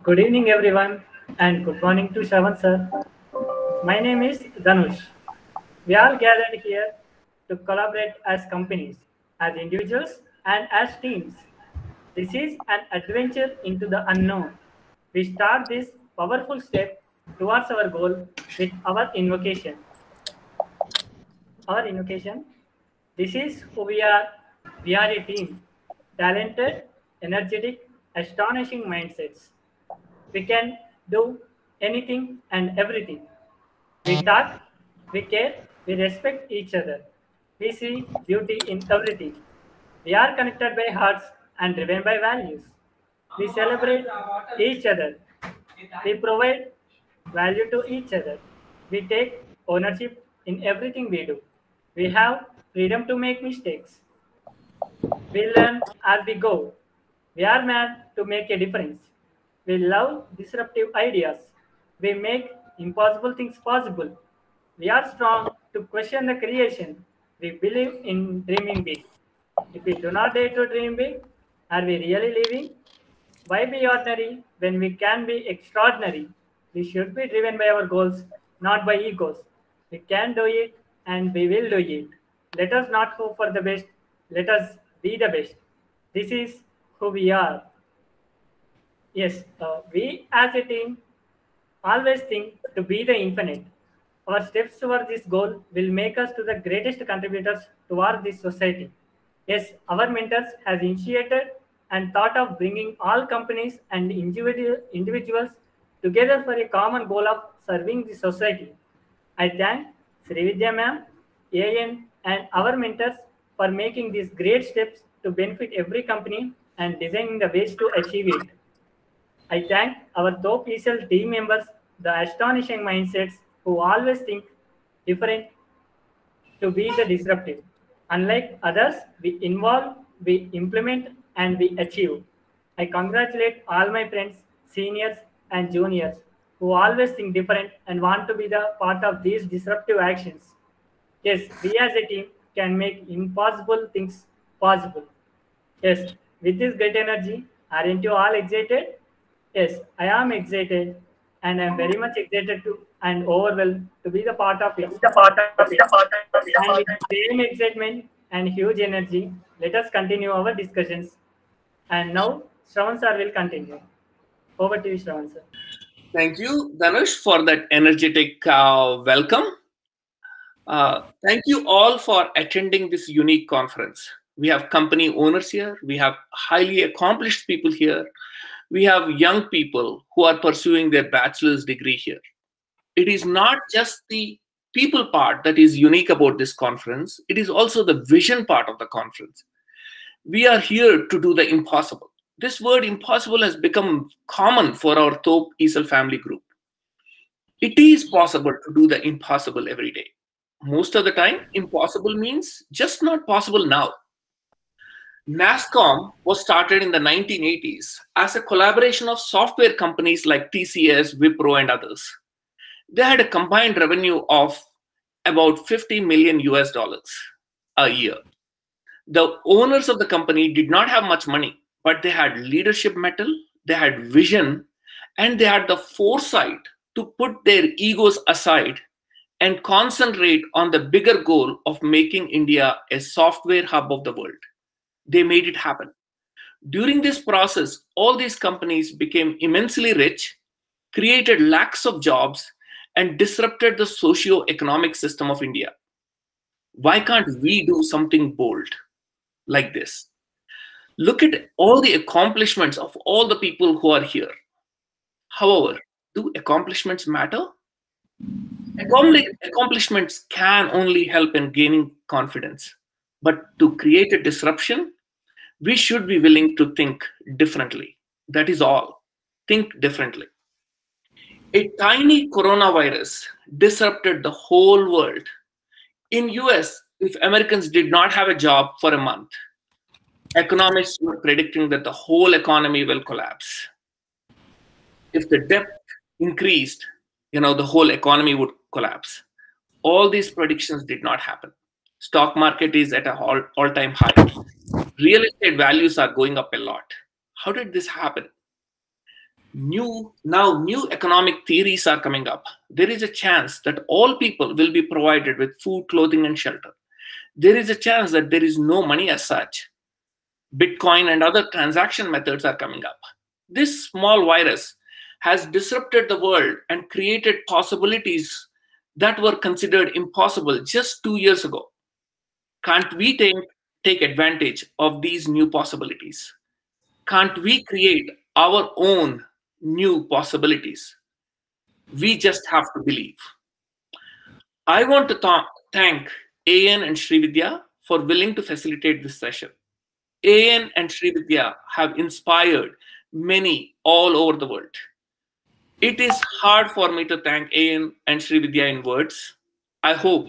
Good evening, everyone, and good morning to Shravan sir. My name is Dhanush. We are gathered here to collaborate as companies, as individuals, and as teams. This is an adventure into the unknown. We start this powerful step towards our goal with our invocation. Our invocation. This is who we are. We are a team, talented, energetic, astonishing mindsets. We can do anything and everything. We talk, we care, we respect each other. We see beauty in everything. We are connected by hearts and driven by values. We celebrate each other. We provide value to each other. We take ownership in everything we do. We have freedom to make mistakes. We learn as we go. We are mad to make a difference. We love disruptive ideas. We make impossible things possible. We are strong to question the creation. We believe in dreaming big. If we do not dare to dream big, are we really living? Why be ordinary when we can be extraordinary? We should be driven by our goals, not by egos. We can do it and we will do it. Let us not hope for the best. Let us be the best. This is who we are. Yes, we as a team always think to be the infinite. Our steps toward this goal will make us to the greatest contributors toward this society. Yes, our mentors has initiated and thought of bringing all companies and individuals together for a common goal of serving the society. I thank Srividya ma'am, AN, and our mentors for making these great steps to benefit every company and designing the ways to achieve it. I thank our top ESL team members, the astonishing mindsets who always think different to be the disruptive. Unlike others, we involve, we implement, and we achieve. I congratulate all my friends, seniors, and juniors who always think different and want to be the part of these disruptive actions. Yes, we as a team can make impossible things possible. Yes, with this great energy, aren't you all excited? Yes, I am excited and I'm very much excited to and overwhelmed to be the part of it. And with the same excitement and huge energy, let us continue our discussions. And now, Shravan sir will continue. Over to you, Shravan sir. Thank you, Dhanush, for that energetic welcome. Thank you all for attending this unique conference. We have company owners here. We have highly accomplished people here. We have young people who are pursuing their bachelor's degree here. It is not just the people part that is unique about this conference. It is also the vision part of the conference. We are here to do the impossible. This word impossible has become common for our Thop ESL family group. It is possible to do the impossible every day. Most of the time, impossible means just not possible now. NASCOM was started in the 1980s as a collaboration of software companies like TCS, Wipro, and others. They had a combined revenue of about 50 million US dollars a year. The owners of the company did not have much money, but they had leadership mettle, they had vision, and they had the foresight to put their egos aside and concentrate on the bigger goal of making India a software hub of the world. They made it happen. During this process, all these companies became immensely rich, created lakhs of jobs, and disrupted the socio-economic system of India. Why can't we do something bold like this? Look at all the accomplishments of all the people who are here. However, do accomplishments matter? Accomplishments can only help in gaining confidence. But to create a disruption, we should be willing to think differently. That is all. Think differently. A tiny coronavirus disrupted the whole world. In US, if Americans did not have a job for a month, economists were predicting that the whole economy will collapse. If the debt increased, the whole economy would collapse. All these predictions did not happen. Stock market is at an all-time high. Real estate values are going up a lot. How did this happen? New economic theories are coming up. There is a chance that all people will be provided with food, clothing, and shelter. There is a chance that there is no money as such. Bitcoin and other transaction methods are coming up. This small virus has disrupted the world and created possibilities that were considered impossible just 2 years ago. Can't we take advantage of these new possibilities? Can't we create our own new possibilities? We just have to believe. I want to thank AN and Srividya for willing to facilitate this session. AN and Srividya have inspired many all over the world. It is hard for me to thank AN and Srividya in words. I hope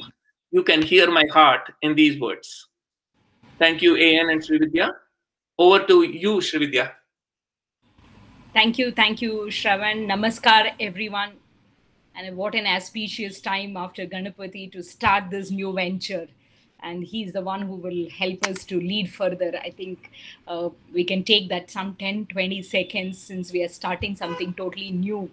you can hear my heart in these words. Thank you, AN and Srividya. Over to you, Srividya. Thank you, Shravan. Namaskar, everyone. And what an auspicious time after Ganapati to start this new venture. And he's the one who will help us to lead further. I think we can take that some 10, 20 seconds since we are starting something totally new.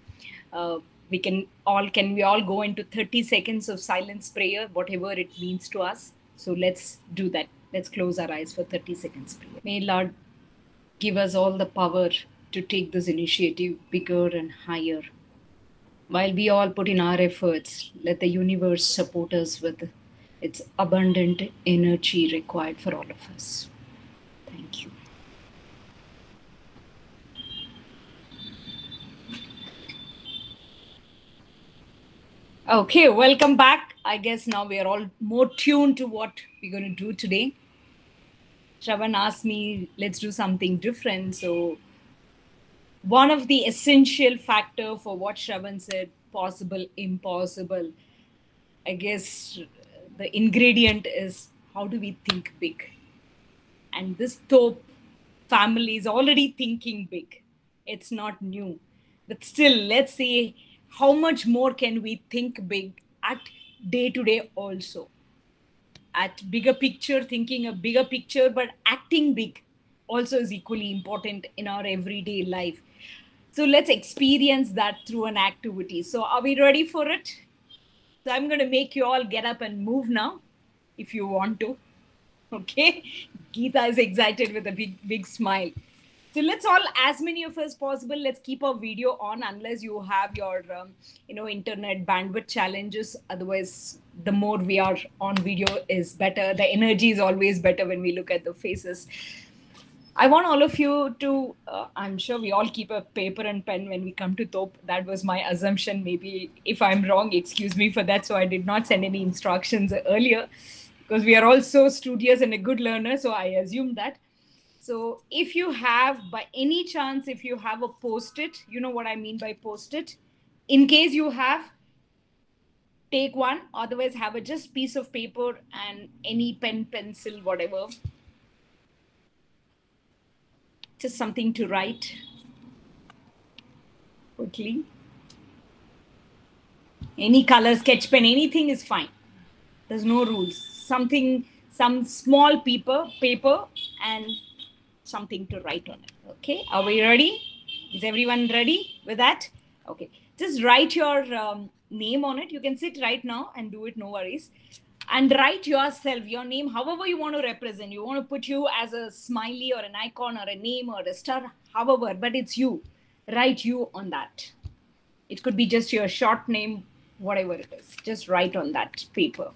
Can we all go into 30 seconds of silence prayer, whatever it means to us? So let's do that. Let's close our eyes for 30 seconds prayer. May Lord give us all the power to take this initiative bigger and higher. While we all put in our efforts, let the universe support us with its abundant energy required for all of us. Thank you. Okay, welcome back. I guess now we are all more tuned to what we're going to do today. Shravan asked me, let's do something different. So one of the essential factor for what Shravan said, possible, impossible, I guess the ingredient is how do we think big? And this Thop family is already thinking big. It's not new. But still, let's see how much more can we think big at day to day also. At bigger picture, thinking a bigger picture, but acting big also is equally important in our everyday life. So let's experience that through an activity. So are we ready for it? So I'm going to make you all get up and move now, if you want to. Okay? Geeta is excited with a big smile. So let's all, as many of us possible, let's keep our video on unless you have your, internet bandwidth challenges. Otherwise, the more we are on video is better. The energy is always better when we look at the faces. I want all of you to, I'm sure we all keep a paper and pen when we come to Thop. That was my assumption. Maybe if I'm wrong, excuse me for that. So I did not send any instructions earlier because we are all so studious and a good learner. So I assume that. So if you have, by any chance, if you have a post-it, you know what I mean by post-it. In case you have, take one. Otherwise, have a just piece of paper and any pen, pencil, whatever. Just something to write quickly. Any color, sketch pen, anything is fine. There's no rules. Some small paper and something to write on it. Okay, are we ready? Is everyone ready with that? Okay, just write your name on it. You can sit right now and do it, no worries. And write yourself, your name, however you want to represent. You want to put you as a smiley or an icon or a name or a star, however, but it's you. Write you on that. It could be just your short name, whatever it is. Just write on that paper.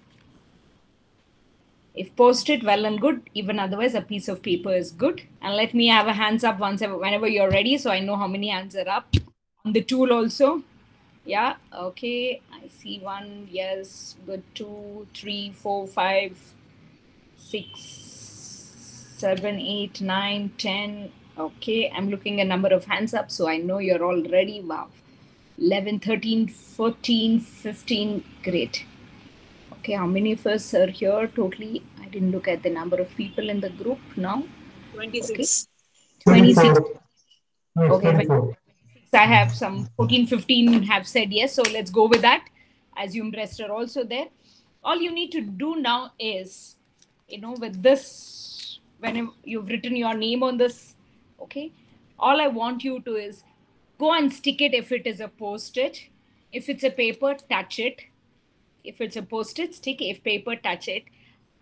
If post-it, well and good. Even otherwise, a piece of paper is good. And let me have a hands up whenever you're ready, so I know how many hands are up. On the tool also. Yeah, okay. I see one. Yes, good. 2, 3, 4, 5, 6, 7, 8, 9, 10. Okay, I'm looking at number of hands up, so I know you're all ready. Wow. 11, 13, 14, 15. Great. Okay, how many of us are here totally? I didn't look at the number of people in the group now. 26. Okay. 26. Okay, 26. I have some 14, 15 have said yes. So let's go with that. Assume rest are also there. All you need to do now is, with this, when you've written your name on this, okay, all I want you to is go and stick it. If it is a post-it, if it's a paper, touch it. If it's a post-it, stick. If paper, touch it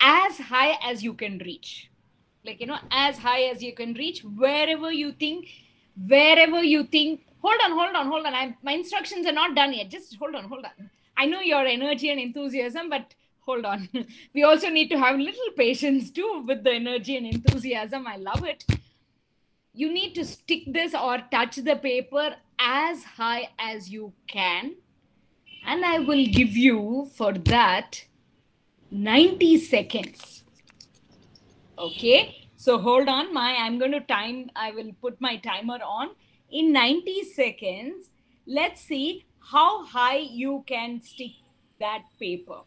as high as you can reach. Like, as high as you can reach, wherever you think. Hold on. My instructions are not done yet. Just hold on. I know your energy and enthusiasm, but hold on. We also need to have a little patience too with the energy and enthusiasm. I love it. You need to stick this or touch the paper as high as you can. And I will give you for that 90 seconds. Okay. So hold on. I'm going to time. I will put my timer on. In 90 seconds, let's see how high you can stick that paper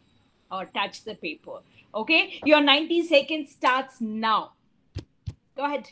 or touch the paper. Okay. Your 90 seconds starts now. Go ahead.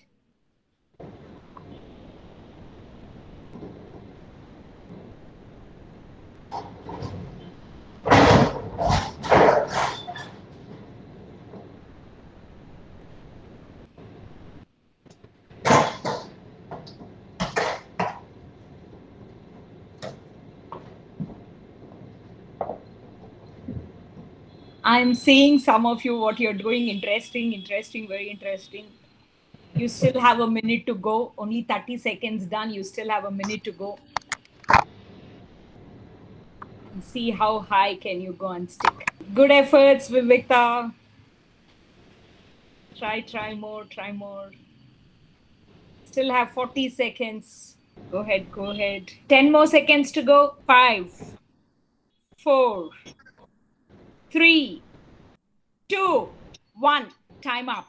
I'm seeing some of you what you're doing. Interesting, very interesting. You still have a minute to go. Only 30 seconds done. You still have a minute to go. And see how high can you go and stick. Good efforts, Vivekta. Try more. Still have 40 seconds. Go ahead. 10 more seconds to go. 5, 4, 3, 2, 1. Time up.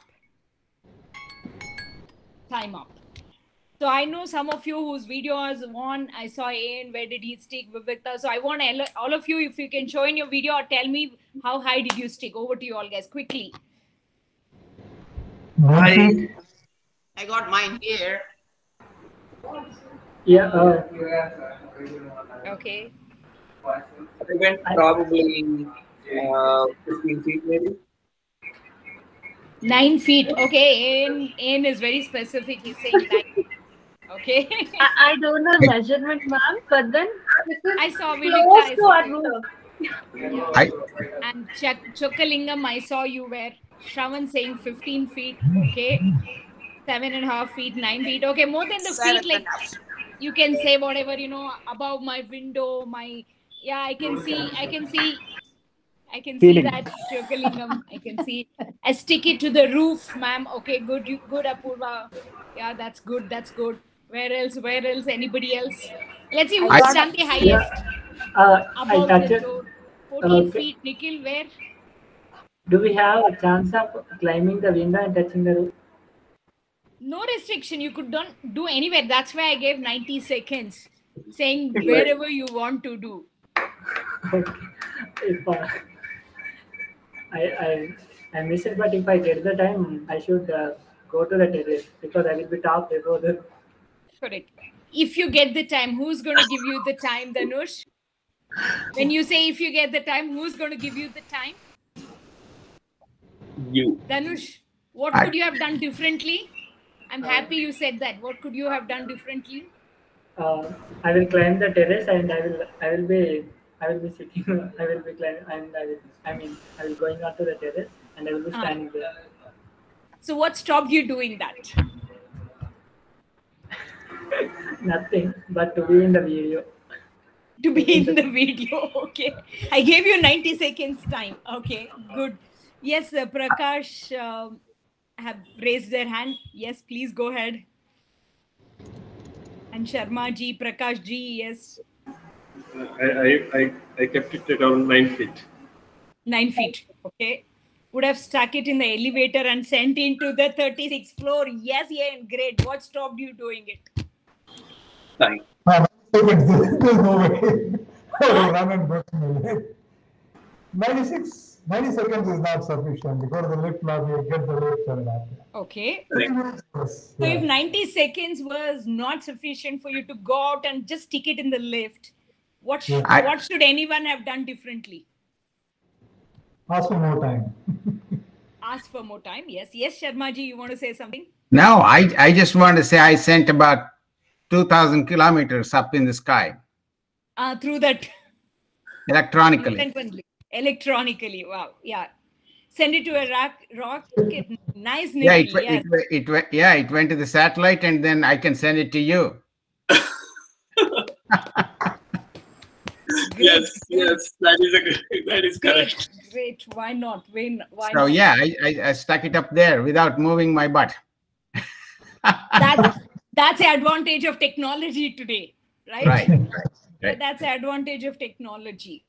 So I know some of you whose videos on. I saw Ian, where did he stick, Vivekta? So I want all of you, if you can show in your video or tell me how high did you stick. Over to you all guys, quickly. I got mine here. Yeah. Okay. I went probably 15 feet maybe. 9 feet. Okay, Ian is very specific. He's saying 9. Okay. I don't know measurement, ma'am, but then I saw close Vivekta. to our roof. Yeah. And Chokalingam, I saw you were Shravan saying 15 feet. Okay. 7.5 feet, 9 feet. Okay, more than the feet, like you can say whatever, above my window, I can see that Chokalingam. I can see. I stick it to the roof, ma'am. Okay, good, Apurva. Yeah, that's good. Where else? Anybody else? Let's see who's done the highest. Above the door. 14 feet. Nikhil, where? Do we have a chance of climbing the window and touching the roof? No restriction. You could do anywhere. That's why I gave 90 seconds, saying wherever you want to do. Okay. If I miss it, but if I get the time, I should go to the terrace because I will be top before the. Correct. If you get the time, who's going to give you the time, Danush? When you say if you get the time, who's going to give you the time? You. Danush, what could you have done differently? I'm happy you said that. What could you have done differently? I will climb the terrace and I will be sitting. I will be climbing and I will going onto the terrace and I will be standing there. So what stopped you doing that? Nothing, but to be in the video. To be in the video, okay. I gave you 90 seconds time. Okay, good. Yes, Prakash have raised their hand. Yes, please go ahead. And Sharma ji, Prakash ji, yes. I kept it around 9 feet. 9 feet, okay. Would have stuck it in the elevator and sent into the 36th floor. Yes, yeah, great. What stopped you doing it? Time. There's no way. Run and burn. 90 seconds is not sufficient. You go to the lift lobby, get the lift and that. Okay. Yes. So if 90 seconds was not sufficient for you to go out and just stick it in the lift, what should anyone have done differently? Ask for more time. Ask for more time. Yes, Sharma ji, you want to say something? No, I just wanted to say I sent about 2,000 kilometers up in the sky. Through that. Electronically. Electronically. Wow. Yeah. Send it to a rocket. Nice, Yeah, Nikhil. Yes. it went to the satellite, and then I can send it to you. Yes, that is correct. Great. Why not? Why So not? yeah, I stuck it up there without moving my butt. That's the advantage of technology today, right? Right. That's the advantage of technology.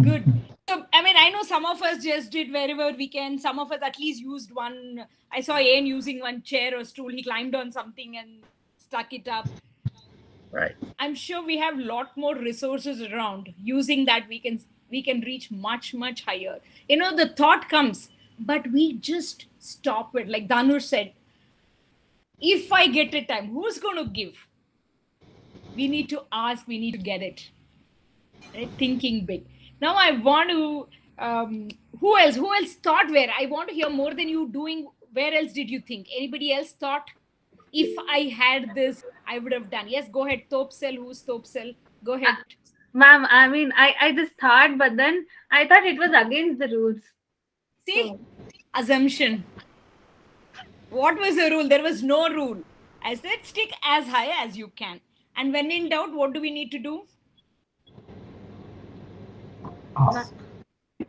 Good. So, I mean, I know some of us just did wherever we can. Some of us at least used one. I saw Ian using one chair or stool. He climbed on something and stuck it up. Right. I'm sure we have a lot more resources around. Using that, we can reach much, much higher. You know, the thought comes, but we just stop it. Like Dhanush said, if I get a time, who's going to give? We need to ask, we need to get it. Right? Thinking big. Now I want to, who else thought where? I want to hear more than you doing. Where else did you think? Anybody else thought, if I had this, I would have done? Yes, go ahead. Thop cell, who's Thop cell? Go ahead. Ma'am, I mean, I just thought, but then I thought it was against the rules. See, assumption. What was the rule? There was no rule. I said stick as high as you can. And when in doubt, what do we need to do?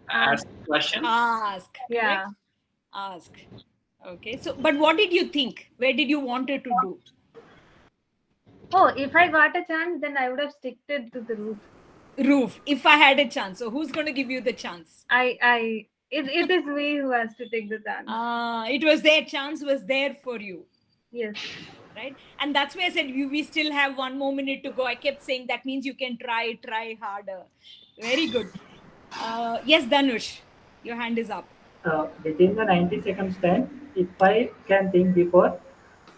Ask question. Ask. Yeah. Correct? Ask. Okay. So, but what did you think? Where did you want it to do? Oh, if I got a chance, then I would have sticked it to the roof. Roof. If I had a chance. So who's going to give you the chance? It is me who has to take the chance. It was their chance was there for you. Yes. Right. And that's why I said we still have 1 more minute to go. I kept saying that means you can try harder. Very good. Yes, Dhanush, your hand is up. Within the 90 seconds time, if I can think before,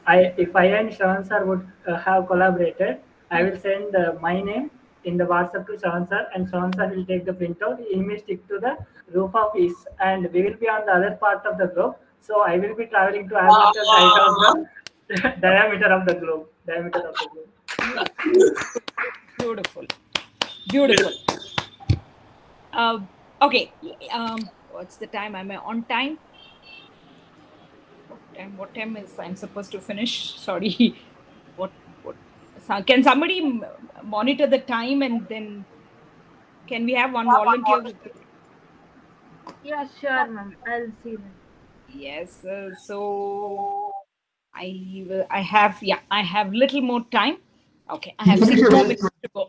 if I and Shravan sir would have collaborated, I will send my name in the WhatsApp to Shravan sir, and Shravan sir will take the printout. He may stick to the roof of his, and we will be on the other part of the globe. So I will be traveling to as much as height of the diameter of the globe. Beautiful. Okay. What's the time? Am I on time? What time is I'm supposed to finish? Sorry. What? Can somebody monitor the time, and then can we have one volunteer? Yeah, sure, ma'am. I'll see that. Yes. So I have little more time. Okay. I have 6 more minutes to go.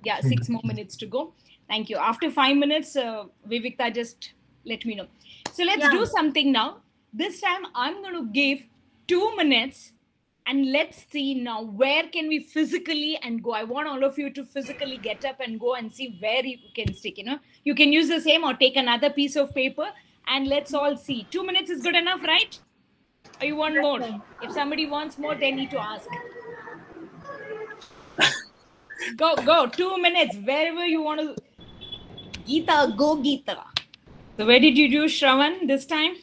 Yeah, 6 more minutes to go. Thank you. After 5 minutes, Niveditha, just let me know. So let's do something now. This time I'm going to give 2 minutes, and let's see now where can we physically and go. I want all of you to physically get up and go and see where you can stick. You can use the same or take another piece of paper, and let's all see. 2 minutes is good enough, right? Or you want more? If somebody wants more, they need to ask. Go. 2 minutes, wherever you want to. Geeta, go Geeta. So where did you do, Shravan, this time?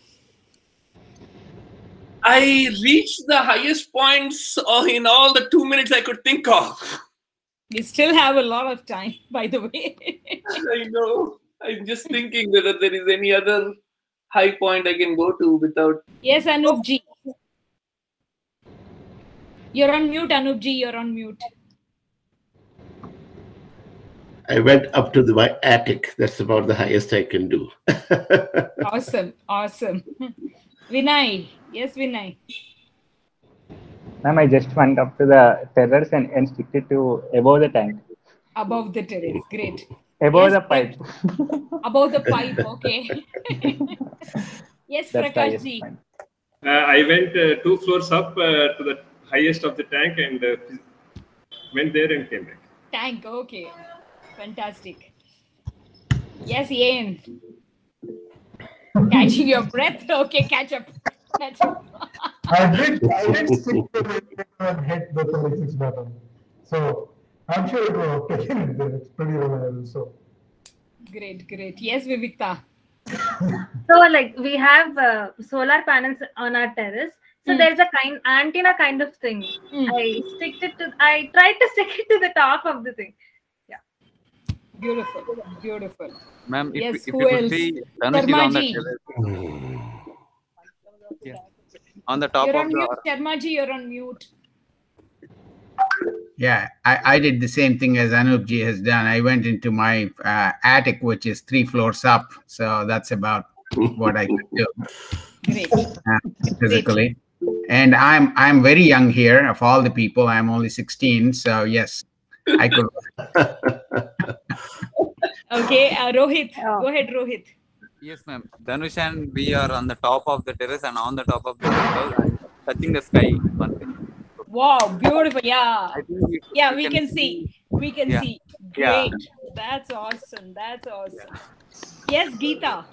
I reached the highest points in all the 2 minutes I could think of. We still have a lot of time, by the way. I know. I'm just thinking whether there is any other high point I can go to without. Yes, Anupji. You're on mute, Anupji. You're on mute. I went up to my attic. That's about the highest I can do. Awesome. Vinay. Yes, Vinay. Ma'am, I just went up to the terrace and stick it to above the tank. Above the terrace. Great. Above the pipe. Above the pipe. Okay. Yes, Prakashji. I went 2 floors up to the highest of the tank and went there and came back. Tank. Okay. Fantastic. Yes, Ian. Catching your breath. Okay, catch up. I did stick to the and hit the 36 button. So I'm sure it will have taken it there. It's pretty reliable. So Great. Yes, Niveditha. So, like, we have solar panels on our terrace. So there's a antenna kind of thing. I tried to stick it to the top of the thing. Yeah. Beautiful, beautiful. Ma'am, Yes, if who you could else? see Dhanush is on the Sharmaji. terrace. Yeah. On the top You're of on the mute, Sharmaji, you're on mute. Yeah, I did the same thing as Anupji has done. I went into my attic, which is 3 floors up. So that's about what I could do. Great. Physically. And I'm very young here. Of all the people, I'm only 16. So yes, I could. Okay, Rohit. Go ahead, Rohit. Yes, ma'am. Dhanush and we are on the top of the terrace and on the top of the terrace and touching the sky. One thing. Wow, beautiful. Yeah. I think We can see. We can Yeah. see. Yeah. Great. That's awesome. That's awesome. Yes, Geeta.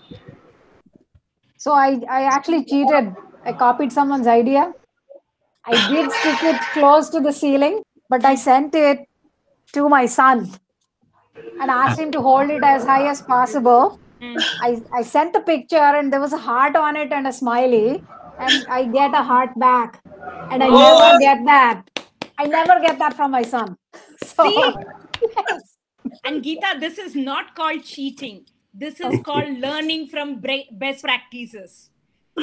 So I actually cheated. I copied someone's idea. I did stick it close to the ceiling, but I sent it to my son and asked him to hold it as high as possible. I sent the picture and there was a heart on it and a smiley, and I get a heart back. And I never get that. I never get that from my son. So, See? yes. And Geeta, this is not called cheating. This is called learning from best practices.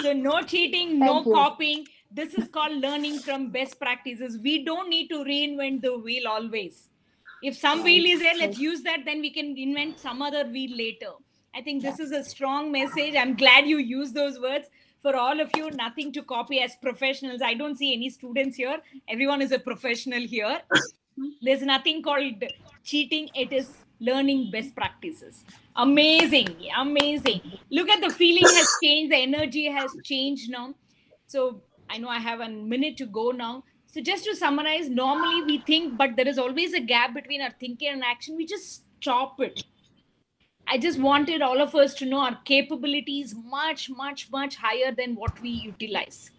So no cheating, no copying. This is called learning from best practices. We don't need to reinvent the wheel always. If some wheel is there, let's use that. Then we can invent some other wheel later. I think this is a strong message. I'm glad you used those words. For all of you, nothing to copy as professionals. I don't see any students here. Everyone is a professional here. There's nothing called cheating. It is learning best practices. Amazing. Amazing. Look at the feeling has changed. The energy has changed now. So I know I have a minute to go now. So just to summarize, normally we think, but there is always a gap between our thinking and action. We just stop it. I just wanted all of us to know our capability is much, much, much higher than what we utilize.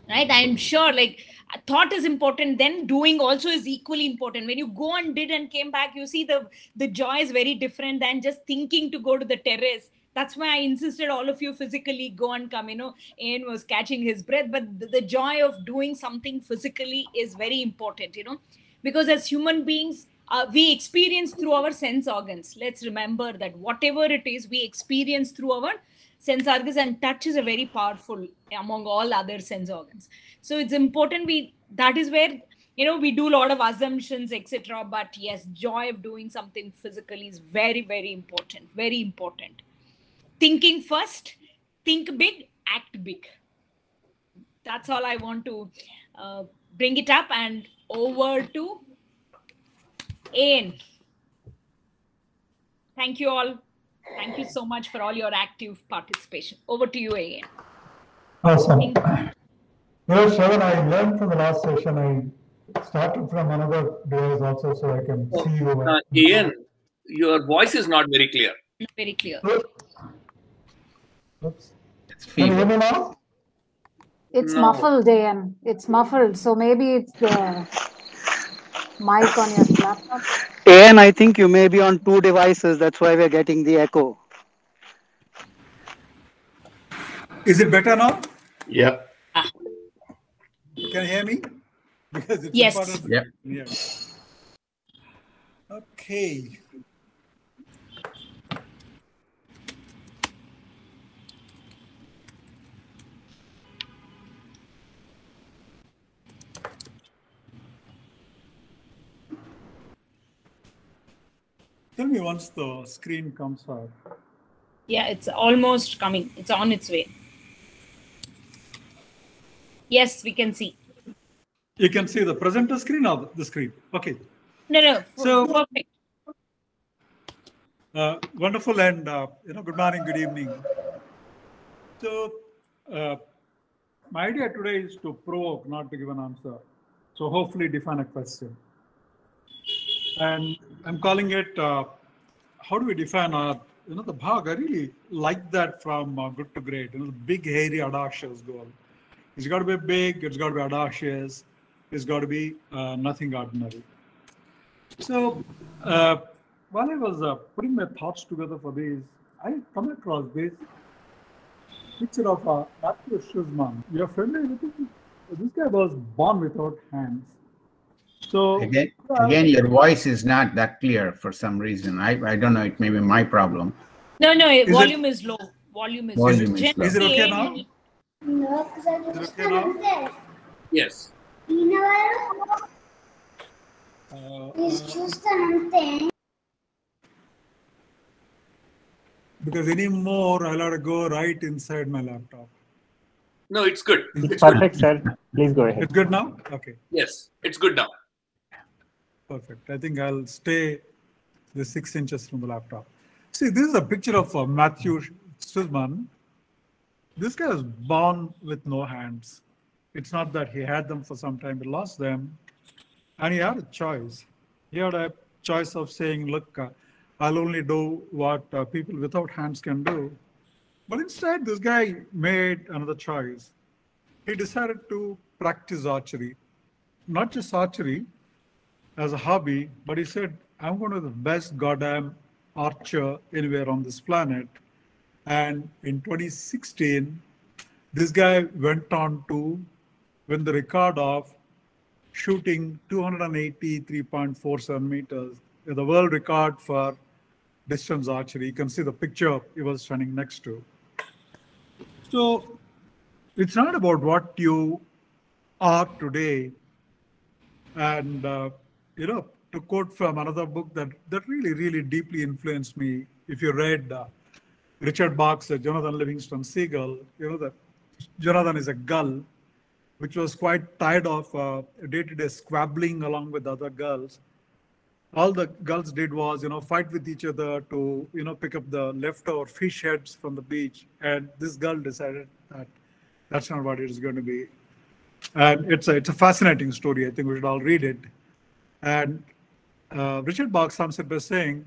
Right? I'm sure like thought is important, then doing also is equally important. When you go and did and came back, you see the joy is very different than just thinking to go to the terrace. That's why I insisted all of you physically go and come. Ian was catching his breath, but the joy of doing something physically is very important, because as human beings, we experience through our sense organs. Let's remember that whatever it is, we experience through our sense organs, and touch is a very powerful among all other sense organs. So it's important that is where we do a lot of assumptions, etc. But yes, joy of doing something physically is very, very important. Very important. Thinking first, think big, act big. That's all I want to bring it up. And over to Ian. Thank you all. Thank you so much for all your active participation. Over to you, Ian. Awesome. Shravan, I learned from the last session. I started from another device also, so I can see you. Ian, your voice is not very clear. Not very clear. Oops. Can you hear me now? It's muffled, Ian. It's muffled. So maybe it's the mic on your laptop. Ian, I think you may be on 2 devices. That's why we're getting the echo. Is it better now? Yeah. Can you hear me? Because it's yes. important. Yeah. Okay. Tell me once the screen comes up. Yeah, it's almost coming. It's on its way. Yes, we can see. You can see the presenter screen or the screen? Okay. No. So perfect. Wonderful, and good morning, good evening. So my idea today is to provoke, not to give an answer. So hopefully define a question. And I'm calling it, how do we define our, the bhag? I really like that from good to great, the big, hairy, audacious goal. It's got to be big, it's got to be audacious, it's got to be nothing ordinary. So while I was putting my thoughts together for this, I come across this picture of Matthew Schussmann. You're familiar with him? This guy was born without hands. So Again, your voice is not that clear for some reason. I don't know. It may be my problem. No, volume is low. Volume is low. Volume is low. Is it okay now? No, Is it okay now? Yes. Because anymore, I'll have to go right inside my laptop. No, it's good. It's perfect, sir. Please go ahead. It's good now? Okay. Yes, it's good now. Perfect. I think I'll stay the 6 inches from the laptop. See, this is a picture of Matthew Schussmann. This guy was born with no hands. It's not that he had them for some time, he lost them. And he had a choice. He had a choice of saying, look, I'll only do what people without hands can do. But instead, this guy made another choice. He decided to practice archery. Not just archery as a hobby, but he said, I'm going to be the best goddamn archer anywhere on this planet. And in 2016, this guy went on to win the record of shooting 283.47 meters, the world record for distance archery. You can see the picture he was standing next to. So it's not about what you are today. And, to quote from another book that really, really deeply influenced me, if you read Richard Bach's Jonathan Livingston Seagull, that Jonathan is a gull, which was quite tired of day-to-day squabbling along with other gulls. All the gulls did was, fight with each other to, pick up the leftover fish heads from the beach. And this gull decided that that's not what it is going to be. And it's a fascinating story. I think we should all read it. And Richard Bach sums it by saying,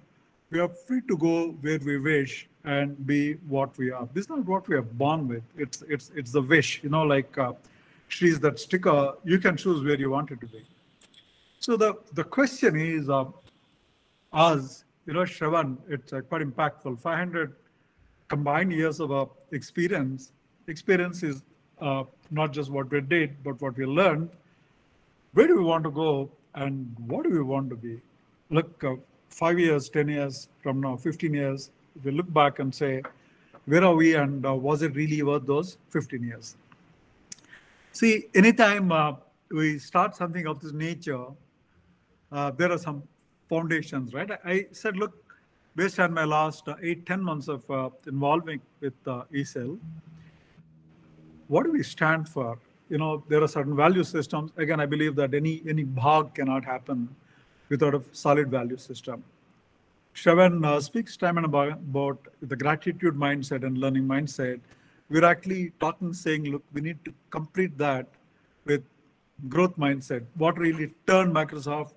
we are free to go where we wish and be what we are. This is not what we are born with. It's the wish, like trees that stick, you can choose where you want it to be. So the question is, us, Shravan, it's quite impactful. 500 combined years of experience. Experience is not just what we did, but what we learned. Where do we want to go and what do we want to be? Look, 5 years, 10 years from now, 15 years, we look back and say, where are we and was it really worth those 15 years? See, anytime we start something of this nature, there are some foundations, right? I said, look, based on my last 8-10 months of involving with ESL, what do we stand for? There are certain value systems. Again, I believe that any bhag cannot happen without a solid value system. Shravan speaks time and about the gratitude mindset and learning mindset. We're actually saying, look, we need to complete that with growth mindset. What really turned Microsoft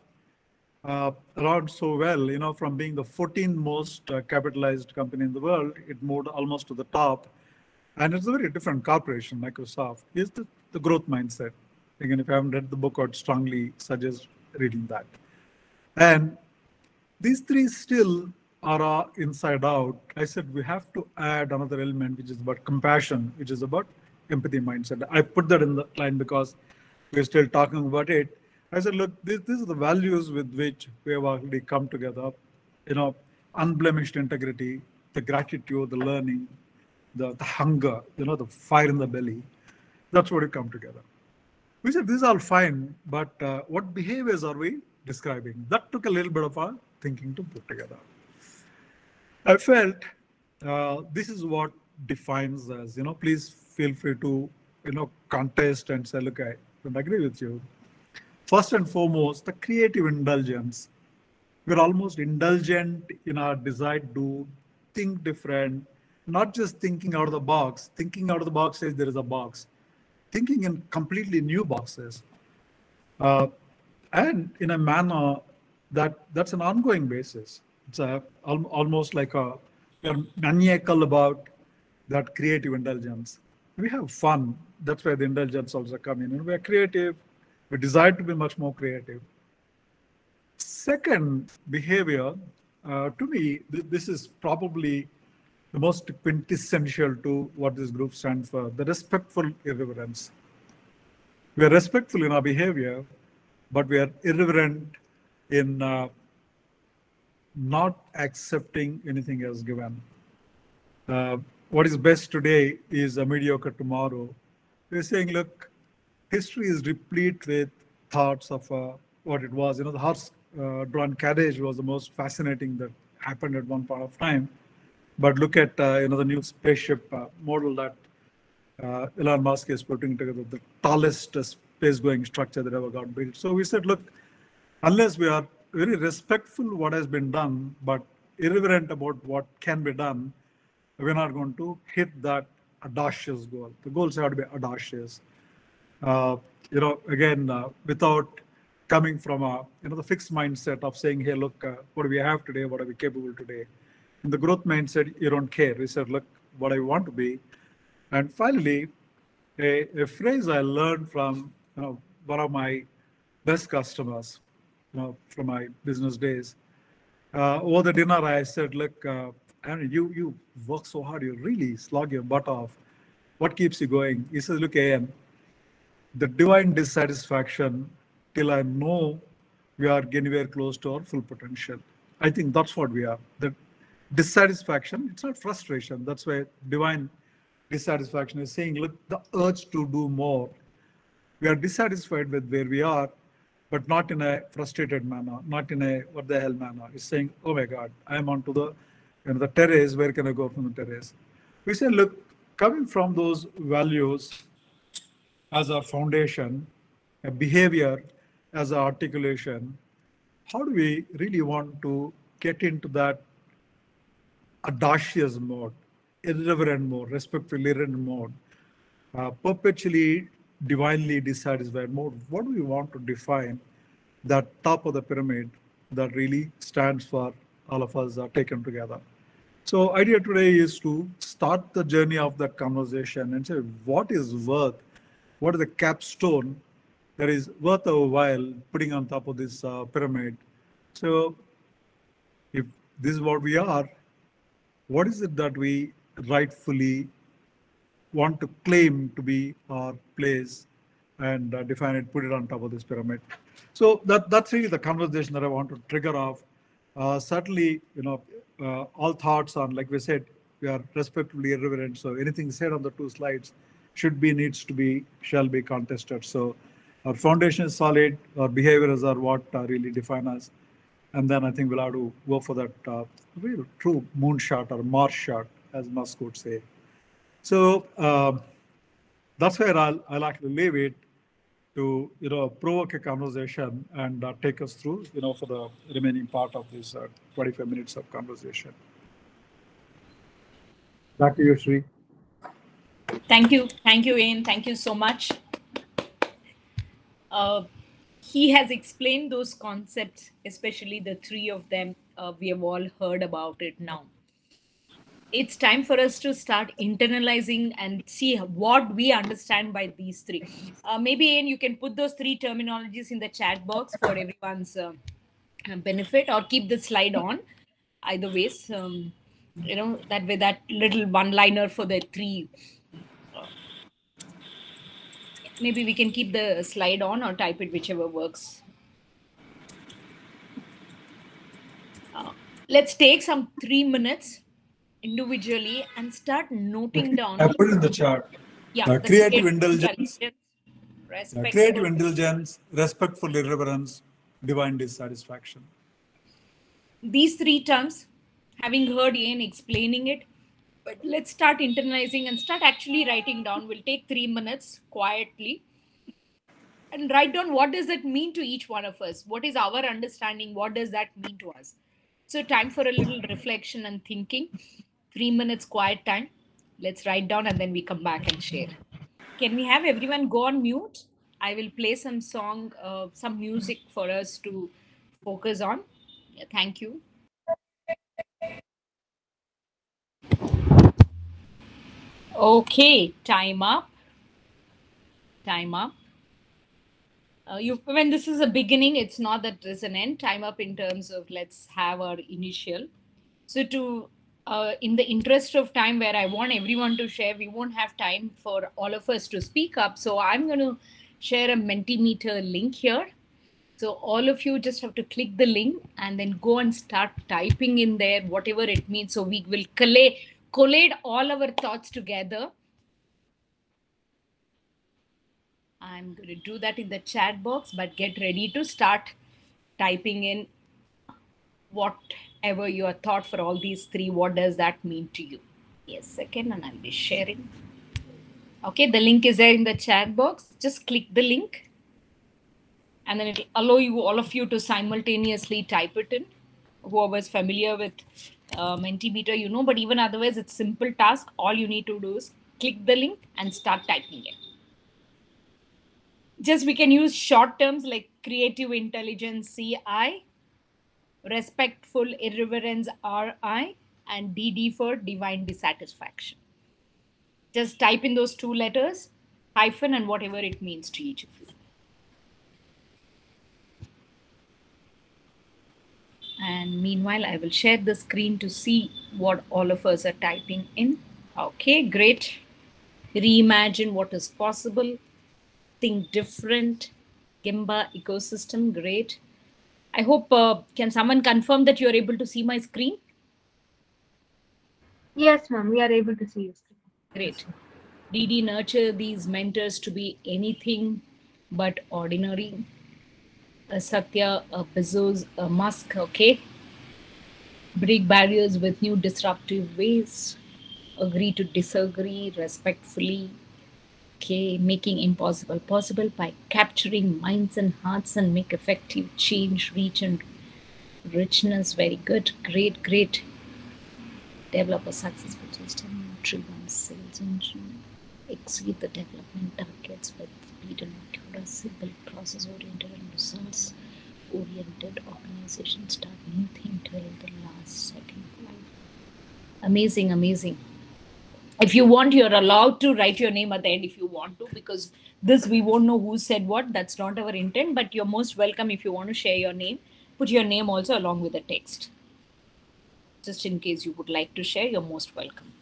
around so well, from being the 14th most capitalized company in the world, it moved almost to the top. And it's a very different corporation, Microsoft, is the growth mindset. Again, if you haven't read the book, I'd strongly suggest reading that. And these three still are inside out. I said we have to add another element, which is about compassion, which is about empathy mindset. I put that in the line because we're still talking about it. I said, look, this is the values with which we have already come together. Unblemished integrity, the gratitude, the learning, the hunger, the fire in the belly. That's what we come together. We said, this is all fine, but what behaviors are we describing? That took a little bit of our thinking to put together. I felt this is what defines us. Please feel free to, contest and say, look, I don't agree with you. First and foremost, the creative indulgence. We're almost indulgent in our desire to think different, not just thinking out of the box. Thinking out of the box says there is a box. Thinking in completely new boxes. And in a manner that's an ongoing basis. It's almost like we're maniacal about that creative indulgence. We have fun. That's where the indulgence also comes in. And we're creative. We desire to be much more creative. Second behavior, to me, this is probably the most quintessential to what this group stands for, the respectful irreverence. We are respectful in our behavior, but we are irreverent in not accepting anything as given. What is best today is a mediocre tomorrow. We're saying, look, history is replete with thoughts of what it was. The horse-drawn carriage was the most fascinating that happened at one point of time. But look at the new spaceship model that Elon Musk is putting together, the tallest space-going structure that ever got built. So we said, look, unless we are very respectful of what has been done, but irreverent about what can be done, we're not going to hit that audacious goal. The goals have to be audacious. Again, without coming from the fixed mindset of saying, hey, look, what do we have today? What are we capable today? In the growth mindset, you don't care. We said, look, what I want to be. And finally, a phrase I learned from one of my best customers, from my business days. Over the dinner, I said, look, Aaron, you work so hard, you really slog your butt off. What keeps you going? He says, look, Ian, the divine dissatisfaction till I know we are anywhere close to our full potential. I think that's what we are. The dissatisfaction, it's not frustration. That's why divine dissatisfaction is saying, look, the urge to do more. We are dissatisfied with where we are, but not in a frustrated manner, not in a what the hell manner. It's saying, oh my God, I'm onto the terrace. Where can I go from the terrace? We say, look, coming from those values as our foundation, a behavior as our articulation, how do we really want to get into that audacious mode, irreverent mode, respectful irreverent mode, perpetually divinely dissatisfied mode? What do we want to define that top of the pyramid that really stands for all of us are taken together? So idea today is to start the journey of that conversation and say, what is worth, what is the capstone that is worth a while putting on top of this pyramid? So if this is what we are, what is it that we rightfully want to claim to be our place and define it, put it on top of this pyramid? So that's really the conversation that I want to trigger off. Certainly, all thoughts on, like we said, we are respectfully irreverent. So anything said on the two slides should be, needs to be, shall be contested. So our foundation is solid. Our behaviors are what really define us. And then I think we'll have to go for that real true moonshot or Mars shot, as Musk would say. So that's where I'll actually leave it to provoke a conversation and take us through for the remaining part of this 25 minutes of conversation. Back to you, Sri. Thank you, Ian. Thank you so much. He has explained those concepts, especially the three of them. We have all heard about it now. It's time for us to start internalizing and see what we understand by these three. Maybe, Ian, you can put those three terminologies in the chat box for everyone's benefit, or keep the slide on. Either ways, that way, that little one-liner for the three. Maybe we can keep the slide on or type it, whichever works. Let's take some 3 minutes individually and start noting down. I put it in the chart. Yeah, Creative indulgence, respectful, respectful irreverence, divine dissatisfaction. These three terms, having heard Ian explaining it, but let's start internalizing and start actually writing down. We'll take 3 minutes quietly and write down what does that mean to each one of us. What is our understanding? What does that mean to us? So time for a little reflection and thinking. 3 minutes quiet time. Let's write down and then we come back and share. Can we have everyone go on mute? I will play some song, some music for us to focus on. Yeah, thank you. Okay, time up. Time up. When this is a beginning, it's not that there's an end. Time up in terms of let's have our initial. So to in the interest of time, where I want everyone to share, we won't have time for all of us to speak up. So I'm going to share a Mentimeter link here. So all of you just have to click the link and then go and start typing in there, whatever it means. So we will collate all our thoughts together. I'm going to do that in the chat box, but get ready to start typing in whatever your thought for all these three. What does that mean to you? Yes, second, and I'll be sharing. Okay, the link is there in the chat box. Just click the link and then it'll allow you, all of you, to simultaneously type it in. Whoever is familiar with Mentimeter, you know, but even otherwise, it's simple task. All you need to do is click the link and start typing it. Just we can use short terms like creative intelligence, CI, respectful irreverence, RI, and DD for divine dissatisfaction. Just type in those two letters, hyphen, and whatever it means to each of you. And meanwhile, I will share the screen to see what all of us are typing in. Okay, great. Reimagine what is possible. Think different. Gimba ecosystem, great. I hope, can someone confirm that you're able to see my screen? Yes, ma'am, we are able to see you. Great. DD nurture these mentors to be anything but ordinary. A Satya, a Bezos, a Musk, okay? Break barriers with new disruptive ways. Agree to disagree respectfully. Okay, making impossible possible by capturing minds and hearts and make effective change, reach and richness. Very good. Great, great. Develop a successful system, driven sales engine. Exceed the development targets with speed and accuracy. Build process-oriented and results-oriented organization. Start new thing till the last second. Amazing, amazing. If you want, you're allowed to write your name at the end if you want to, because this we won't know who said what. That's not our intent, but you're most welcome if you want to share your name. Put your name also along with the text. Just in case you would like to share, you're most welcome.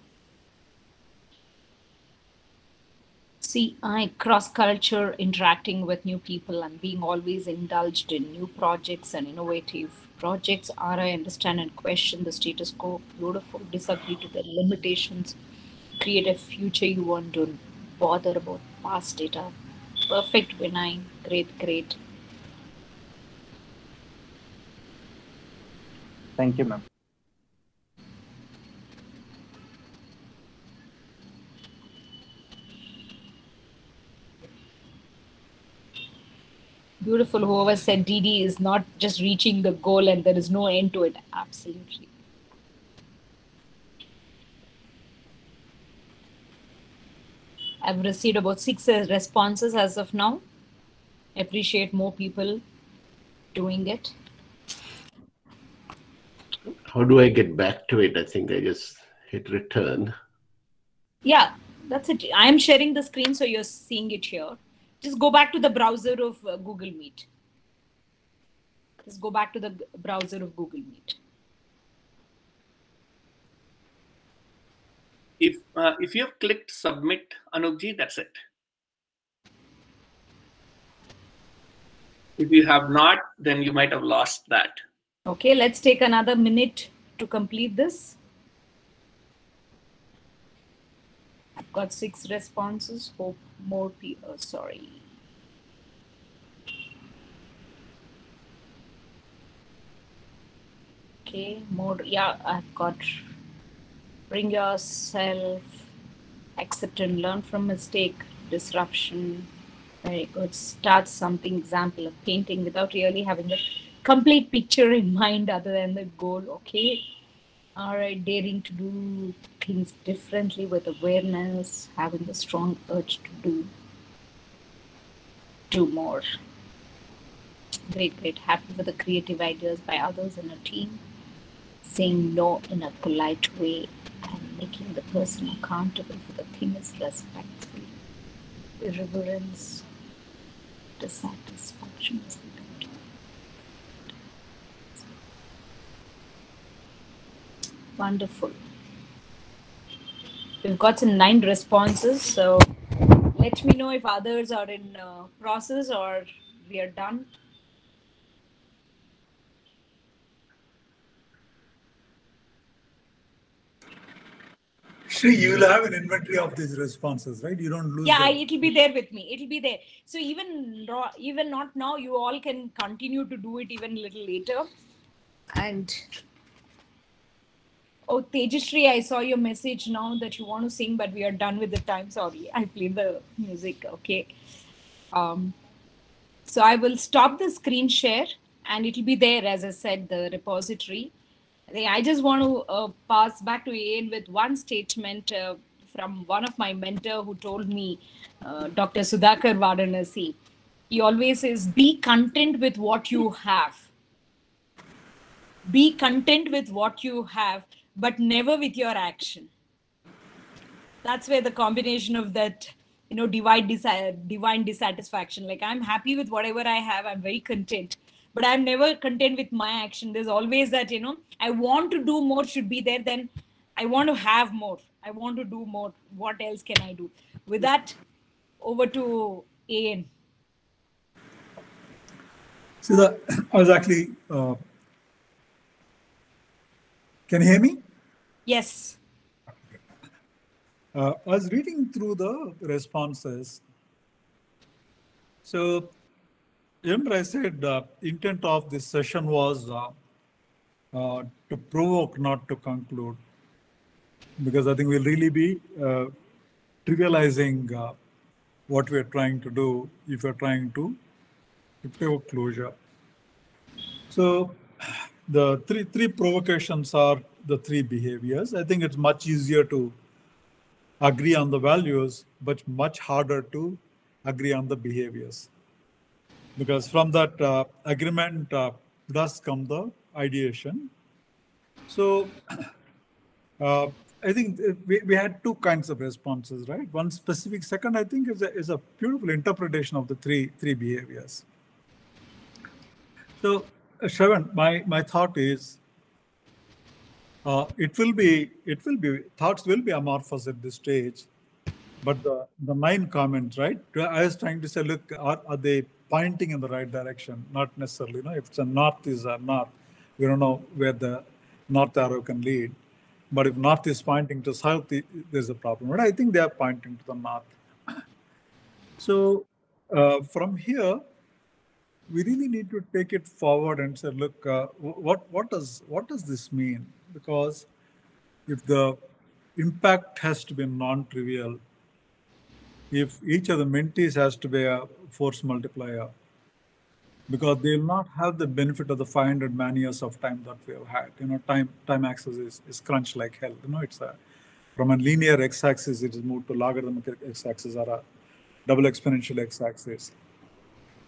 See, cross-culture, interacting with new people and being always indulged in new projects and innovative projects. I understand and question the status quo. Beautiful. Disagree to the limitations. Create a future you want. Don't bother about past data. Perfect, Vinay. Great, great. Thank you, ma'am. Beautiful. Whoever said DD is not just reaching the goal and there is no end to it. Absolutely. I've received about 6 responses as of now. Appreciate more people doing it. How do I get back to it? I think I just hit return. Yeah, that's it. I'm sharing the screen so you're seeing it here. Just go back to the browser of Google Meet. Just go back to the browser of Google Meet. If you have clicked submit, Anupji, that's it. If you have not, then you might have lost that. Okay, let's take another minute to complete this. I've got 6 responses. Hope more people, sorry. Okay, more, yeah, I've got bring yourself, accept and learn from mistake, disruption. Very good. Start something, example of painting without really having the complete picture in mind other than the goal. Okay. All right. Daring to do things differently with awareness, having the strong urge to do more. Great, great. Happy with the creative ideas by others in a team. Saying no in a polite way and making the person accountable for the thing is respectful. Irreverence, dissatisfaction is important. Wonderful. We've got some 9 responses. So let me know if others are in process or we are done. Shri, you'll have an inventory of these responses, right? You don't lose Yeah, them. it'll be there with me. It'll be there. So even not now, you all can continue to do it even a little later. And oh, Tejashree, I saw your message now that you want to sing, but we are done with the time. Sorry, I played the music. Okay. So I will stop the screen share and it'll be there, as I said, the repository. I just want to pass back to Ian with one statement from one of my mentor who told me, Dr. Sudhakar Varanasi. He always says, be content with what you have. Be content with what you have, but never with your action. That's where the combination of that, divine dissatisfaction. Like, I'm happy with whatever I have. I'm very content, but I'm never content with my action. There's always that, I want to do more should be there. Then I want to have more. I want to do more. What else can I do? With that, over to Ian. See, I was actually, can you hear me? Yes. I was reading through the responses. So, remember I said the intent of this session was to provoke, not to conclude, because I think we'll really be trivializing what we're trying to do if we're trying to provoke closure. So, the three provocations are the 3 behaviors. I think it's much easier to agree on the values, but much harder to agree on the behaviors. Because from that agreement does come the ideation. So I think we had 2 kinds of responses, right? One specific, second I think is a beautiful interpretation of the three behaviors. So Shravan, my thought is thoughts will be amorphous at this stage, but the 9 comments, right? I was trying to say, look, are they pointing in the right direction? Not necessarily. If it's a north is a north, we don't know where the north arrow can lead. But if north is pointing to south, there's a problem. Right? I think they are pointing to the north. So from here, we really need to take it forward and say, look, what does this mean? Because if the impact has to be non-trivial, if each of the mentees has to be a force multiplier, because they will not have the benefit of the 500 man years of time that we have had. Time axis is crunched like hell. It's from a linear x-axis, it is moved to logarithmic x-axis or a double exponential x-axis.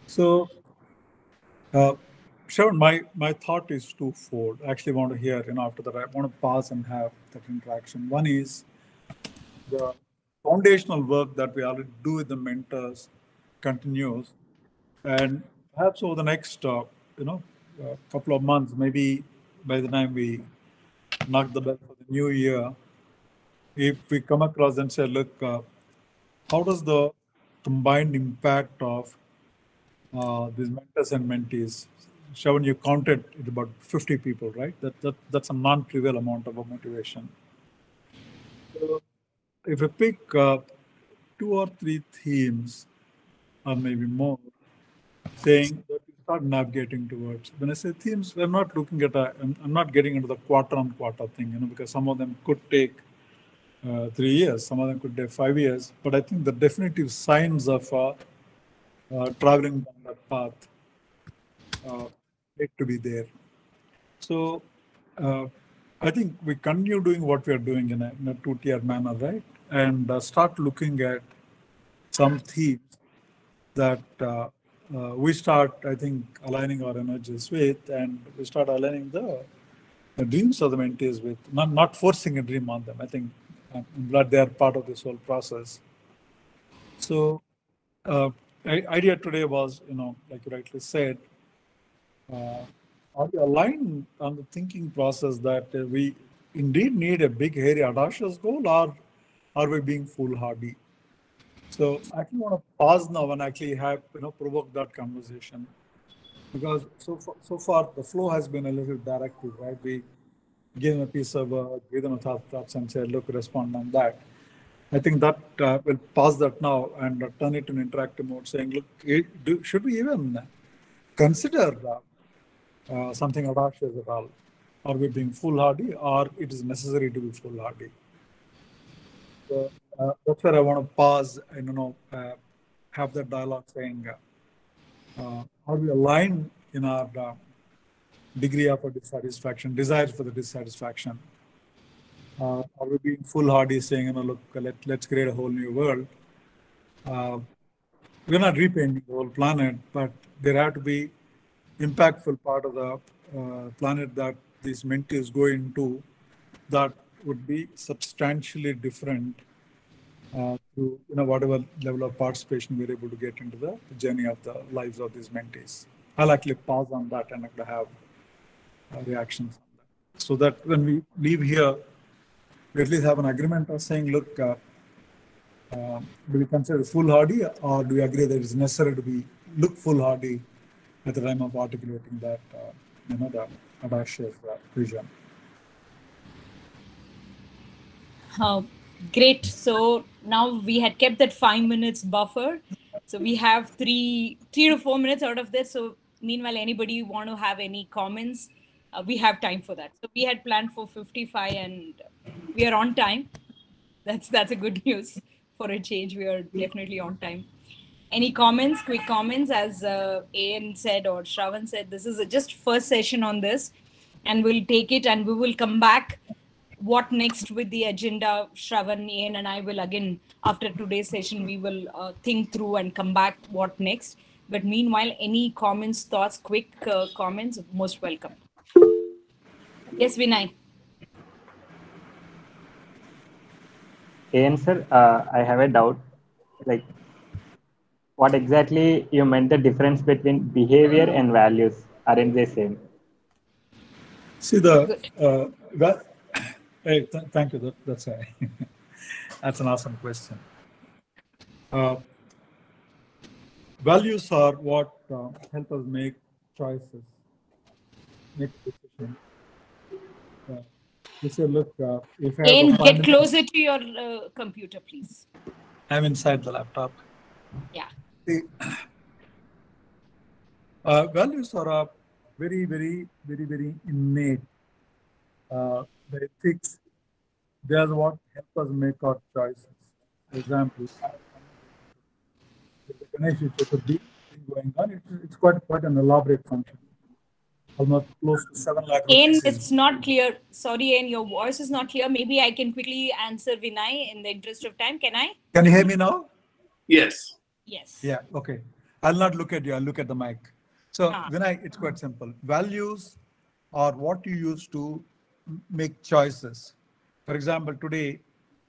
So, Shravan, my thought is twofold. I actually want to hear, after that, I want to pause and have that interaction. One is the foundational work that we already do with the mentors continues, and perhaps over the next couple of months, maybe by the time we knock the bell for the new year, if we come across and say, look, how does the combined impact of these mentors and mentees, Shravan, you counted it about 50 people, right? That's a non-trivial amount of a motivation. So if we pick 2 or 3 themes, or maybe more, saying that we start navigating towards. When I say themes, I'm not looking at I'm not getting into the quarter-on-quarter thing, because some of them could take 3 years, some of them could take 5 years, but I think the definitive signs of traveling down that path need to be there. So I think we continue doing what we are doing in a 2-tier manner, right? And start looking at some themes that we start, I think, aligning our energies with, and we start aligning the dreams of the mentees with, not forcing a dream on them. I think I'm glad they are part of this whole process. So idea today was, like you rightly said, are we aligned on the thinking process that we indeed need a big, hairy, audacious goal, or are we being foolhardy? So I actually want to pause now and actually have provoke that conversation, because so far the flow has been a little directive, right? We give them a piece of work, give them a thoughts and say, look, respond on that. I think that we'll pause that now and turn it to an interactive mode, saying, look, should we even consider something audacious at all? Are we being foolhardy, or it is necessary to be foolhardy? So that's where I want to pause and have that dialogue, saying, are we aligned in our degree of dissatisfaction, desires for the dissatisfaction? Are we being foolhardy, saying, look, let's create a whole new world? We're not repainting the whole planet, but there have to be impactful part of the planet that these mentees go into that would be substantially different to whatever level of participation we're able to get into the journey of the lives of these mentees. I'll actually pause on that and have reactions on that, so that when we leave here, we at least have an agreement of saying, look, do we consider foolhardy, or do we agree that it's necessary to look foolhardy at the time of articulating that, the audacious vision? Great. So now we had kept that 5 minutes buffer. So we have three to 4 minutes out of this. So meanwhile, anybody want to have any comments? We have time for that. So we had planned for 55 and we are on time. That's a good news for a change. We are definitely on time. Any comments, quick comments? As Ian said or Shravan said, this is just first session on this, and we'll take it and we will come back. What next with the agenda? Shravan, Ian, and I will again, after today's session, we will think through and come back what next. But meanwhile, any comments, thoughts, quick comments, most welcome. Yes, Vinay. Ian, sir, I have a doubt. Like, what exactly you meant the difference between behavior and values? Aren't they same? See hey, thank you. That's that's an awesome question. Values are what help us make choices, make decisions. You say, look, if I have Ian, get closer to your computer, please. I'm inside the laptop. Yeah. See, values are very, very, very, very innate. The ethics, they are what help us make our choices. For example, the Ganesh Chaturthi thing going on, it's quite an elaborate function. Almost close to 7 lakh rupees. Ian, it's not clear. Sorry, Ian, your voice is not clear. Maybe I can quickly answer Vinay in the interest of time. Can I? Can you hear me now? Yes. Yes. Yeah, okay. I'll not look at you, I'll look at the mic. So Vinay, it's quite simple. Values are what you use to make choices. For example, today,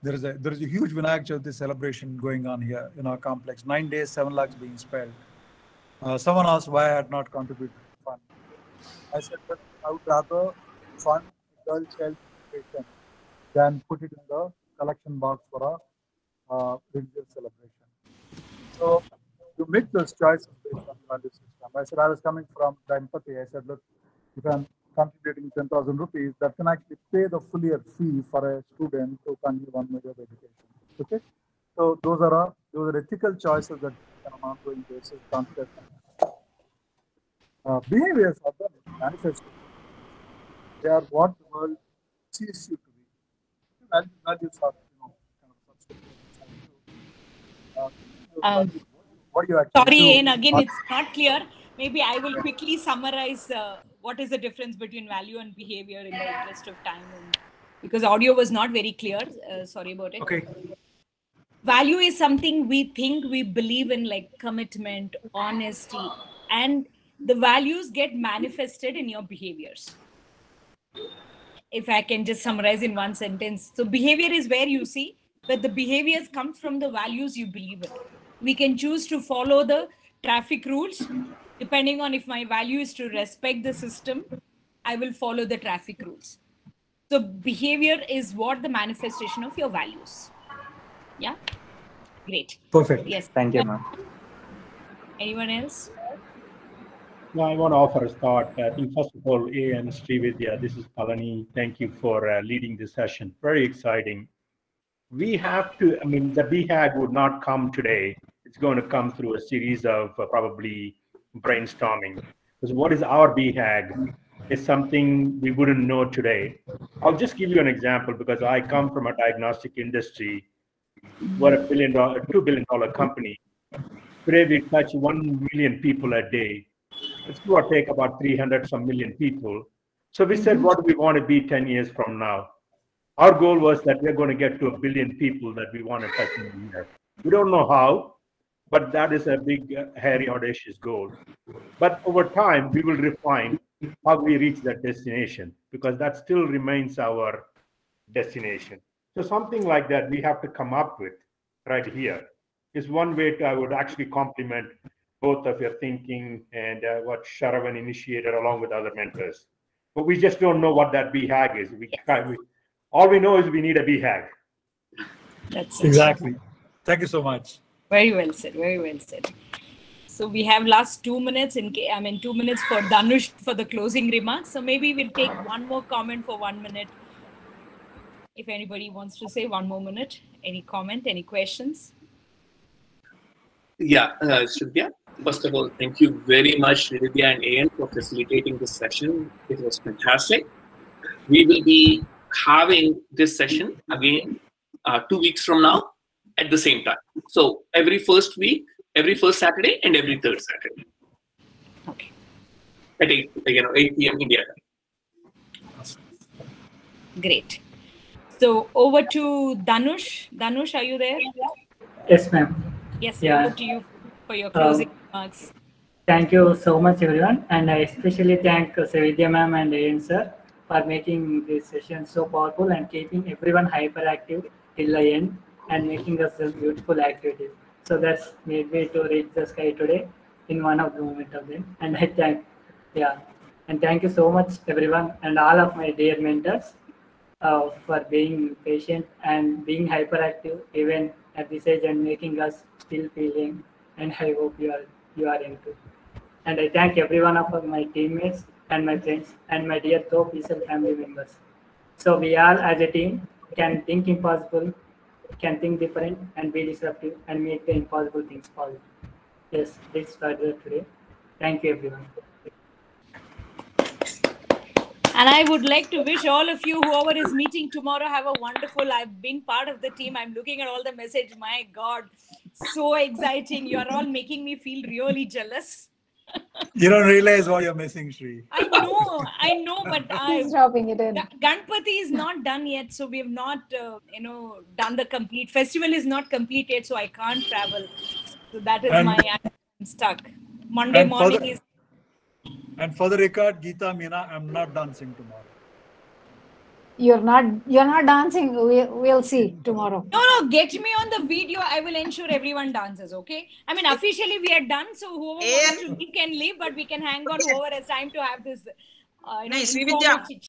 there is a huge Vinayak Chavithi celebration going on here in our complex. 9 days, 7 lakhs being spent. Someone asked why I had not contributed to fund. I said that I would rather fund girl child celebration than put it in the collection box for a religious celebration. So you make those choices based on value system. I said I was coming from the empathy. I said, look, if I'm contributing 10,000 rupees, that can actually pay the full year fee for a student to continue 1 year of education. Okay, so those are ethical choices that on an ongoing basis conscious. Behaviors are the manifestation. They are what the world sees you to be. Values are kind of what you actually sorry, do. Ian, again, it's not clear. Maybe I will quickly summarize what is the difference between value and behavior in the interest of time, because audio was not very clear. Sorry about it. Okay. Value is something we think, we believe in, like commitment, honesty, and the values get manifested in your behaviors. If I can just summarize in one sentence. So behavior is where you see that the behaviors come from the values you believe in. We can choose to follow the traffic rules. Depending on if my value is to respect the system, I will follow the traffic rules. So behavior is what the manifestation of your values. Yeah. Great. Perfect. Yes. Thank you, ma'am. Anyone else? No, I want to offer a thought. I think, first of all, A and Srividya, this is Palani. Thank you for leading this session. Very exciting. We have to, I mean, the BHAG would not come today. It's going to come through a series of probably brainstorming. Because what is our BHAG is something we wouldn't know today. I'll just give you an example because I come from a diagnostic industry. We're a $2 billion company. Today we touch 1 million people a day. It's going to take about 300 some million people. So we said, what do we want to be 10 years from now? Our goal was that we're going to get to 1 billion people that we want to touch in a year. We don't know how, but that is a big, hairy, audacious goal. But over time, we will refine how we reach that destination because that still remains our destination. So something like that we have to come up with right here is one way to, I would actually compliment both of your thinking and what Sharavan initiated along with other mentors. But we just don't know what that BHAG is. All we know is we need a BHAG. That's exactly. Thank you so much. Very well said. Very well said. So we have last 2 minutes 2 minutes for Dhanush for the closing remarks. So maybe we'll take one more comment for 1 minute. If anybody wants to say 1 more minute, any comment, any questions? Yeah, Shridya. First of all, thank you very much, Niveditha and Ian, for facilitating this session. It was fantastic. We will be having this session again 2 weeks from now at the same time. So every first week, every first Saturday, and every third Saturday. Okay. At 8 p.m. India time. Great. So over to Dhanush. Dhanush, are you there? Yes, ma'am. Yes, Yeah. over to you for your closing remarks. Thank you so much, everyone. And I especially thank Srividya ma'am and Ian sir for making this session so powerful and keeping everyone hyperactive till the end and making us some beautiful activities. So that's made me to reach the sky today in one of the moment of them. And I thank you so much, everyone, and all of my dear mentors for being patient and being hyperactive even at this age and making us still feeling. And I hope you are into. And I thank every one of my teammates and my friends and my dear Thop family members. So we all as a team can think impossible, can think different and be disruptive and make the impossible things possible. Yes, this is further today. Thank you, everyone. And I would like to wish all of you, whoever is meeting tomorrow, have a wonderful, I've been part of the team. I'm looking at all the message. My God, so exciting. You're all making me feel really jealous. You don't realize what you're missing, Shri. I know, but He's dropping it in. Ganpati is not done yet. So we have not, done the complete, festival is not complete yet. So I can't travel. So that is I'm stuck. Monday morning is. And for the record, Geeta, Meena, I'm not dancing tomorrow. You're not dancing. We'll see tomorrow. No, get me on the video. I will ensure everyone dances, okay? I mean, officially we are done. So whoever wants to leave can leave, but we can hang on whoever has time to have this informal chit-chat.